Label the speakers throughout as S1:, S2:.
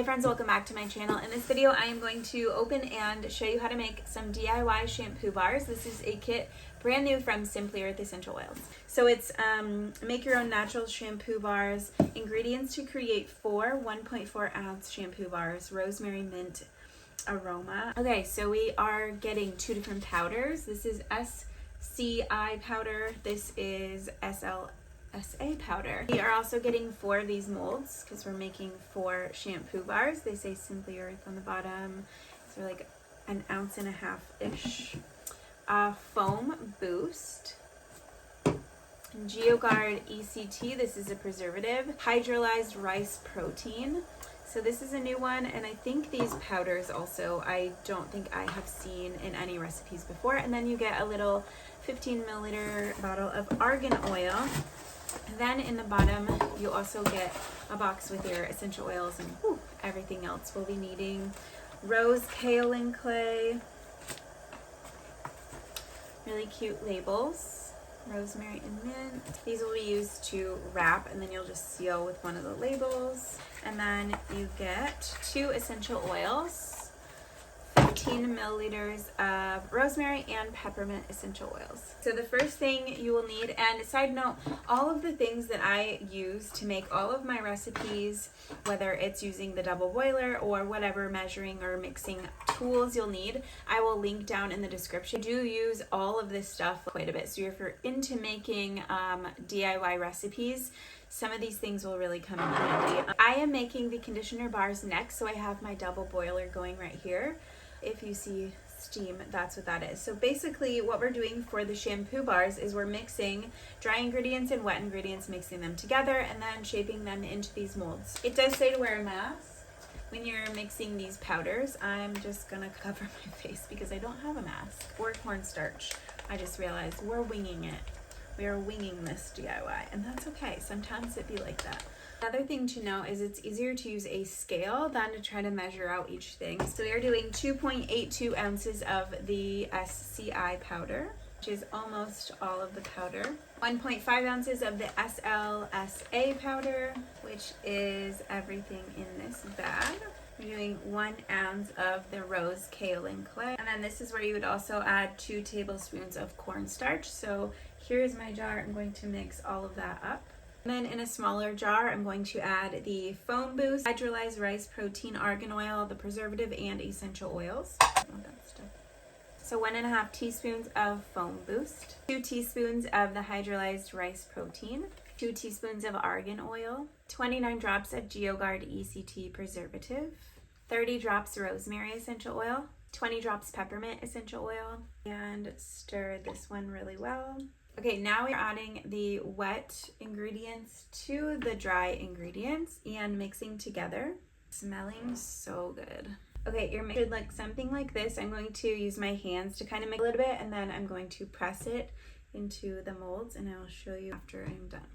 S1: Hey friends, welcome back to my channel. In this video I am going to open and show you how to make some DIY shampoo bars. This is a kit brand new from Simply Earth Essential Oils. So it's make your own natural shampoo bars, ingredients to create 4 1.4 ounce shampoo bars, rosemary, mint, aroma. Okay, so we are getting 2 different powders. This is SCI powder, this is SLSA powder. We are also getting 4 of these molds because we're making 4 shampoo bars. They say Simply Earth on the bottom. So like an ounce and a half ish. Foam boost. GeoGuard ECT, this is a preservative. Hydrolyzed rice protein. So this is a new one, and I think these powders also, I don't think I have seen in any recipes before. And then you get a little 15 milliliter bottle of argan oil. Then in the bottom, you also get a box with your essential oils and everything else we'll be needing. Rose kaolin clay. Really cute labels. Rosemary and mint. These will be used to wrap, and then you'll just seal with one of the labels. And then you get 2 essential oils. 15 milliliters of rosemary and peppermint essential oils. So the first thing you will need, and side note, all of the things that I use to make all of my recipes, whether it's using the double boiler or whatever measuring or mixing tools you'll need, I will link down in the description. I do use all of this stuff quite a bit. So if you're into making DIY recipes, some of these things will really come in handy. I am making the conditioner bars next, so I have my double boiler going right here. If you see steam, that's what that is. So basically what we're doing for the shampoo bars is we're mixing dry ingredients and wet ingredients, mixing them together and then shaping them into these molds. It does say to wear a mask when you're mixing these powders. I'm just gonna cover my face because I don't have a mask or cornstarch. I just realized we're winging it. We are winging this DIY, and that's okay. Sometimes it be like that. Another thing to know is it's easier to use a scale than to try to measure out each thing. So we are doing 2.82 ounces of the SCI powder, which is almost all of the powder. 1.5 ounces of the SLSA powder, which is everything in this bag. We're doing 1 ounce of the rose kaolin clay. And then this is where you would also add 2 tablespoons of cornstarch. So here's my jar. I'm going to mix all of that up. And then in a smaller jar, I'm going to add the foam boost, hydrolyzed rice protein, argan oil, the preservative, and essential oils. So 1.5 teaspoons of foam boost, 2 teaspoons of the hydrolyzed rice protein, 2 teaspoons of argan oil, 29 drops of GeoGuard ECT preservative, 30 drops rosemary essential oil, 20 drops peppermint essential oil, and stir this one really well. Okay, now we're adding the wet ingredients to the dry ingredients and mixing together. Smelling so good. Okay, you're making like something like this. I'm going to use my hands to kind of make a little bit, and then I'm going to press it into the molds, and I'll show you after I'm done.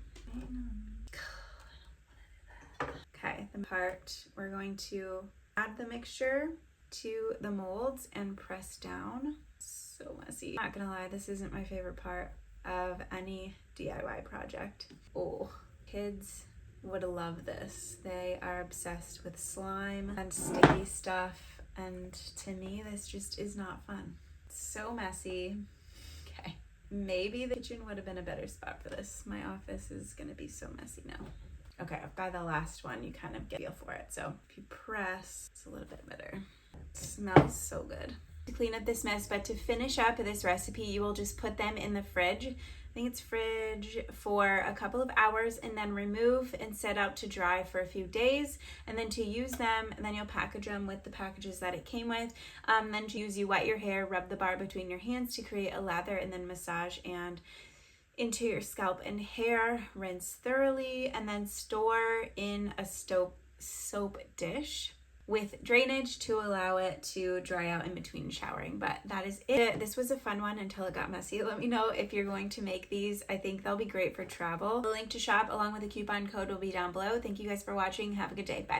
S1: Okay, the part we're going to add the mixture to the molds and press down. So messy. Not gonna lie, this isn't my favorite part of any DIY project. Oh, kids would love this. They are obsessed with slime and sticky stuff, and to me this just is not fun. So messy. Okay, maybe the kitchen would have been a better spot for this. My office is gonna be so messy now. Okay, by the last one you kind of get a feel for it. So if you press, it's a little bit better. It smells so good. To clean up this mess, but to finish up this recipe, you will just put them in the fridge. I think it's fridge for a couple of hours, and then remove and set out to dry for a few days, and then to use them, and then you'll package them with the packages that it came with. Then to use, you wet your hair, rub the bar between your hands to create a lather, and then massage and into your scalp and hair. Rinse thoroughly, and then store in a soap dish with drainage to allow it to dry out in between showering. But that is it. This was a fun one until it got messy. Let me know if you're going to make these. I think they'll be great for travel. The link to shop along with the coupon code will be down below. Thank you guys for watching. Have a good day. Bye.